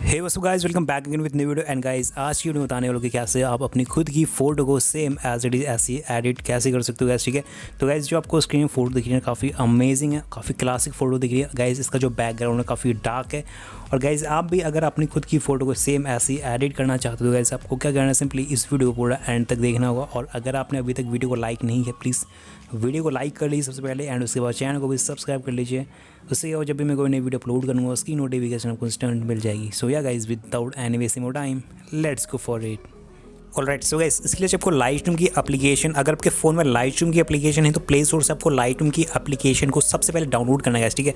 Hey what's up guys, welcome back again with new video. And guys आज की video बताने वालों कि कैसे आप अपनी खुद की फ़ोटो को सेम एज इट इज़ ऐसी एडिट कैसे कर सकते हो गाइस। ठीक है, तो गाइस जो आपको स्क्रीन में फोटो दिख रही है काफ़ी अमेजिंग है, काफ़ी क्लासिक फ़ोटो दिख रही है गाइस। इसका जो बैकग्राउंड है काफ़ी डार्क है। और गाइस आप भी अगर अपनी खुद की फ़ोटो को सेम ऐसी एडिट करना चाहते हो तो गाइस आपको क्या करना है, सिंपली इस वीडियो को पूरा एंड तक देखना होगा। और अगर आपने अभी तक वीडियो को लाइक नहीं किया, प्लीज़ वीडियो को लाइक कर लीजिए सबसे पहले, एंड उसके बाद चैनल को भी सब्सक्राइब कर लीजिए। उससे क्या हो, जब भी मैं कोई नई वीडियो अपलोड करूँगा उसकी नोटिफिकेशन आपको इंस्टेंट मिल जाएगी। सो या guys, without any wasting more time, let's go for it. Alright, so guys इसके लिए आपको लाइटरूम की एप्लीकेशन, अगर आपके फ़ोन में लाइटरूम की एप्लीकेशन है तो प्ले स्टोर से आपको लाइटरूम की एप्लीकेशन को सबसे पहले डाउनलोड करना है गाइस। ठीक है,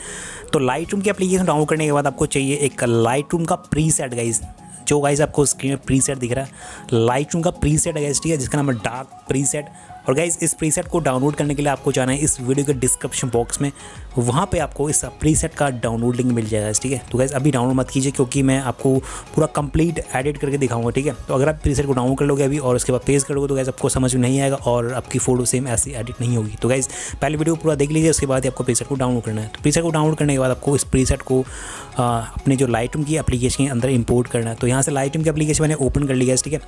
तो लाइटरूम की एप्लीकेशन डाउनलोड करने के बाद आपको चाहिए एक लाइटरूम का प्रीसेट गाइस। जो गाइस आपको स्क्रीन में प्रीसेट दिख रहा है, लाइटरूम का प्रीसेट है गाइस। ठीक है, जिसका नाम है डार्क प्रीसेट। और गाइस इस प्रीसेट को डाउनलोड करने के लिए आपको जाना है इस वीडियो के डिस्क्रिप्शन बॉक्स में, वहाँ पे आपको इस प्रीसेट का डाउनलोड लिंक मिल जाएगा। ठीक है, तो गाइस अभी डाउनलोड मत कीजिए क्योंकि मैं आपको पूरा कंप्लीट एडिट करके दिखाऊंगा। ठीक है, तो अगर आप प्रीसेट को डाउनलोड कर लोगे अभी और उसके बाद पेस्ट करोगे तो गाइस आपको समझ में नहीं आएगा और आपकी फ़ोटो सेम ऐसी एडिट नहीं होगी। तो गाइस पहले वीडियो पूरा देख लीजिए, उसके बाद ही आपको प्रीसेट को डाउनलोड करना है। तो प्रीसेट को डाउनलोड करने के बाद आपको इस प्रीसेट को अपने जो लाइटरूम की एप्लीकेशन के अंदर इंपोर्ट करना है। तो यहाँ से लाइटरूम की एप्लीकेशन मैंने ओपन कर लिया है। ठीक है,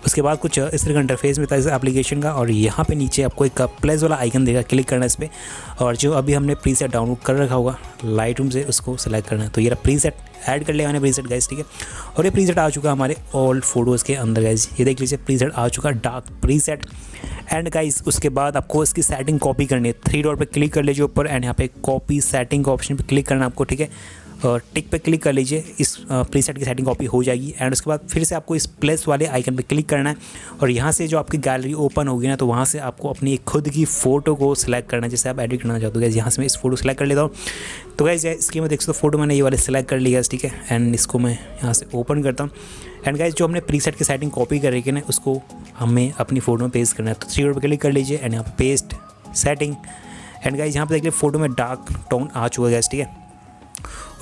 उसके बाद कुछ इस तरह का इंटरफेस मिलता है इस एप्लीकेशन का, और यहाँ पे नीचे आपको एक प्लस वाला आइकन देगा, क्लिक करना है इस पर, और जो अभी हमने प्रीसेट डाउनलोड कर रखा होगा लाइटरूम से उसको सेलेक्ट करना है। तो ये प्रीसेट ऐड कर लिया मैंने प्रीसेट गाइस। ठीक है, और ये प्रीसेट आ चुका हमारे ओल्ड फोटोज़ के अंदर गाइस। ये देख लीजिए प्रीसेट आ चुका डार्क प्रीसेट। एंड गाइस उसके बाद आपको इसकी सेटिंग कॉपी करनी है। 3 डॉट पे क्लिक कर लीजिए ऊपर, एंड यहाँ पे कॉपी सेटिंग का ऑप्शन पे क्लिक करना है आपको। ठीक है, टिक पे क्लिक कर लीजिए, इस प्रीसेट की सेटिंग कॉपी हो जाएगी। एंड उसके बाद फिर से आपको इस प्लस वाले आइकन पे क्लिक करना है, और यहाँ से जो आपकी गैलरी ओपन होगी ना, तो वहाँ से आपको अपनी खुद की फ़ोटो को सिलेक्ट करना है जिसे आप एडिट करना चाहते हो। गाइस यहाँ से मैं इस फोटो सेलेक्ट कर लेता हूँ। तो गाइस इसकी मैं देख सकता हूँ फोटो मैंने ये वाले सेलेक्ट कर लिया। ठीक है, एंड इसको मैं यहाँ से ओपन करता हूँ। एंड गाइस जो हमने प्रीसेट की सेटिंग कॉपी कर रही है ना, उसको हमें अपनी फ़ोटो में पेस्ट करना है। तो 3 डॉट पे क्लिक कर लीजिए, एंड यहाँ पे पेस्ट सेटिंग। एंड गाइस यहाँ पे देख लीजिए फोटो में डार्क टोन आ चुका है गाइस। ठीक है,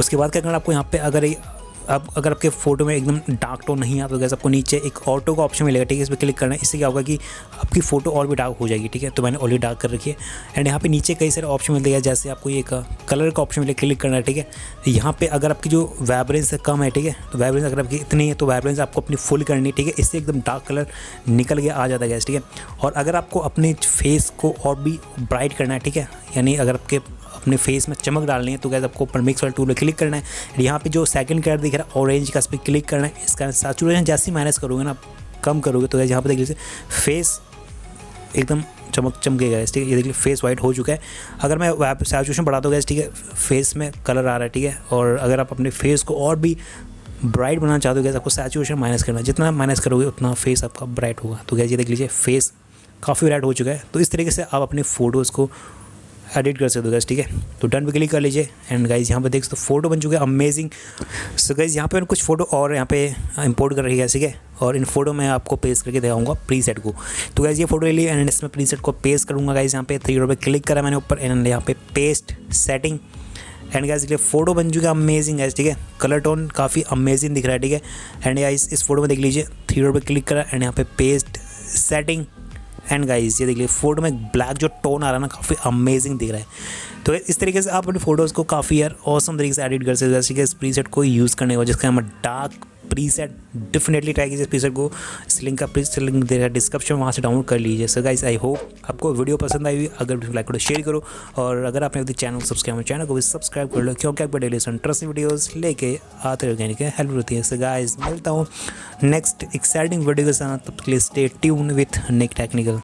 उसके बाद क्या करना आपको यहाँ पे, अगर आपके फ़ोटो में एकदम डार्क टोन नहीं आता तो गैस आपको नीचे एक ऑटो का ऑप्शन मिलेगा। ठीक है, इस पर क्लिक करना है। इससे क्या होगा कि आपकी फ़ोटो और भी डार्क हो जाएगी। ठीक है, तो मैंने ऑलरेडी डार्क कर रखी है। एंड यहाँ पे नीचे कई सारे ऑप्शन मिलते हैं, जैसे आपको ये कलर का ऑप्शन मिलेगा, क्लिक करना है। ठीक है, यहाँ पे अगर आपकी जो वाइब्रेंस कम है, ठीक है, तो वाइब्रेंस अगर आपकी इतनी है तो वाइब्रेंस आपको अपनी फुल करनी है। ठीक है, इससे एकदम डार्क कलर निकल के आ जाता है गैस। ठीक है, और अगर आपको अपने फेस को और भी ब्राइट करना है, ठीक है, यानी अगर आपके अपने फेस में चमक डालनी है तो गैस आपको ऊपर मिक्स वाले टूल पे क्लिक करना है। यहाँ पे जो सेकंड कलर दिख रहा है ऑरेंज का, इस पर क्लिक करना है। इसका सैचुरेशन जैसे माइनस करोगे ना, कम करोगे तो गैस यहाँ पे देख लीजिए फेस एकदम चमकेगा। ठीक है, ये देखिए फेस वाइट हो चुका है। अगर मैं सैचुरेशन बढ़ाता हूँ गैस, ठीक है, फेस में कलर आ रहा है। ठीक है, और अगर आप अपने फेस को और भी ब्राइट बनाना चाहते हो गैस, आपको सैचुरेशन माइनस करना है। जितना माइनस करोगे उतना फेस आपका ब्राइट होगा। तो गैस ये देख लीजिए फेस काफ़ी ब्राइट हो चुका है। तो इस तरीके से आप अपनी फ़ोटोज़ को एडिट कर सकते हो गाइस। ठीक है, तो डन पे क्लिक कर लीजिए, एंड गाइस यहाँ पे देख सकते हो फोटो बन चुके हैं अमेजिंग। सो गाइस यहाँ पे मैंने कुछ फ़ोटो और यहाँ पे इंपोर्ट कर रही है। ठीक है, और इन फोटो में आपको पेस्ट करके दिखाऊंगा प्रीसेट को। तो गाइस ये फोटो ले ली, एंड इसमें प्रीसेट को पेस्ट करूँगा गाइस। यहाँ पे 3 डॉट पे क्लिक करा मैंने ऊपर, एंड यहाँ पे पेस्ट सेटिंग। एंड गाइस ये फोटो बन चुका है अमेजिंग गाइस। ठीक है, कलर टोन काफ़ी अमेजिंग दिख रहा है। ठीक है, एंड गाइस इस फोटो में देख लीजिए 3 डॉट पे क्लिक करा, एंड यहाँ पे पेस्ट सेटिंग। एंड गाइस ये देख लीजिए फोटो में ब्लैक जो टोन आ रहा है ना, काफ़ी अमेजिंग दिख रहा है। तो इस तरीके से आप अपनी फ़ोटोज़ को काफ़ी यार ऑसम तरीके से एडिट कर सकते हो। जैसे कि इस प्रीसेट को यूज़ करने का जिसका नाम डार्क प्रीसेट, डेफिनेटली ट्राई कीजिए इस प्रीसेट को। इस लिंक का प्रीसेट लिंक दे रहा है डिस्क्रिप्शन, वहाँ से डाउनलोड कर लीजिए। सो गाइस आई होप आपको वीडियो पसंद आई हुई। अगर वीडियो लाइक करो, शेयर करो, और अगर आपने अभी चैनल चैनल को भी सब्सक्राइब कर लो, क्योंकि आपको डेली इंटरेस्टिंग वीडियोज़ लेके आते रहेंगे, ठीक है, हेल्प होती है। सो गाइस मिलता हूँ नेक्स्ट एक्साइटिंग वीडियो के साथ, तब तक के लिए stay tune with Nick technical.